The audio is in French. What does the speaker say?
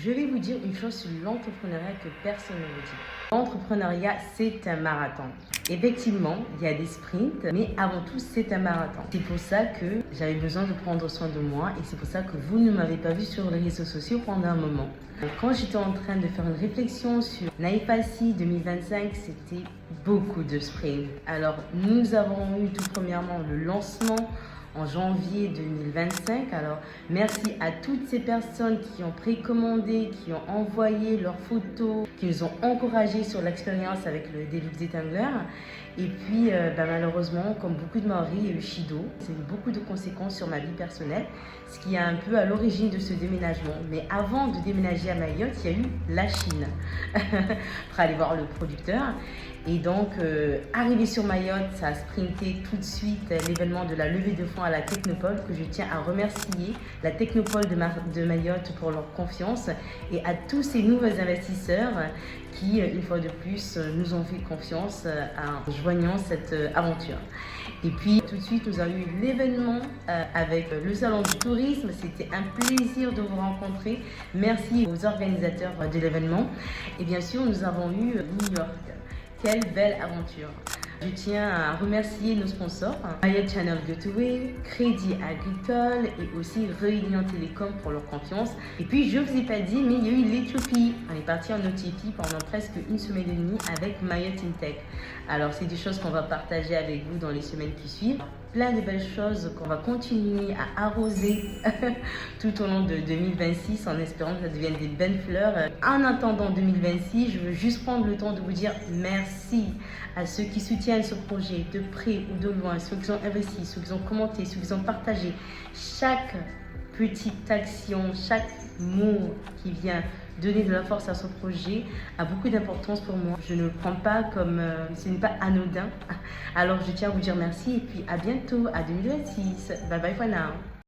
Je vais vous dire une chose sur l'entrepreneuriat que personne ne vous dit. L'entrepreneuriat, c'est un marathon. Effectivement, il y a des sprints, mais avant tout, c'est un marathon. C'est pour ça que j'avais besoin de prendre soin de moi et c'est pour ça que vous ne m'avez pas vu sur les réseaux sociaux pendant un moment. Quand j'étais en train de faire une réflexion sur Naïfassi 2025, c'était beaucoup de sprints. Alors, nous avons eu tout premièrement le lancement en janvier 2025. Alors, merci à toutes ces personnes qui ont précommandé, qui ont envoyé leurs photos, qui nous ont encouragés sur l'expérience avec le Deluxe Detangler. Et puis, malheureusement, comme beaucoup de maris, il y a eu Shido. Ça a eu beaucoup de conséquences sur ma vie personnelle, ce qui est un peu à l'origine de ce déménagement. Mais avant de déménager à Mayotte, il y a eu la Chine pour aller voir le producteur. Et donc, arrivé sur Mayotte, ça a sprinté tout de suite l'événement de la levée de fonds à la Technopole, que je tiens à remercier la Technopole de Mayotte pour leur confiance et à tous ces nouveaux investisseurs qui, une fois de plus, nous ont fait confiance en joignant cette aventure. Et puis, tout de suite, nous avons eu l'événement avec le Salon du Tourisme. C'était un plaisir de vous rencontrer. Merci aux organisateurs de l'événement. Et bien sûr, nous avons eu New York. Quelle belle aventure! Je tiens à remercier nos sponsors, Mayotte Channel Gateway, Crédit Agricole et aussi Réunion Télécom pour leur confiance. Et puis, je ne vous ai pas dit, mais il y a eu l'Éthiopie. On est parti en Éthiopie pendant presque une semaine et demie avec Mayotte InTech. Alors, c'est des choses qu'on va partager avec vous dans les semaines qui suivent. Plein de belles choses qu'on va continuer à arroser tout au long de 2026 en espérant que ça devienne des belles fleurs. En attendant 2026, je veux juste prendre le temps de vous dire merci à ceux qui soutiennent ce projet de près ou de loin, ceux qui ont investi, ceux qui ont commenté, ceux qui ont partagé. Chaque petite action, chaque mot qui vient donner de la force à ce projet a beaucoup d'importance pour moi. Je ne le prends pas comme ce n'est pas anodin. Alors je tiens à vous dire merci et puis à bientôt, à 2026. Bye bye for now.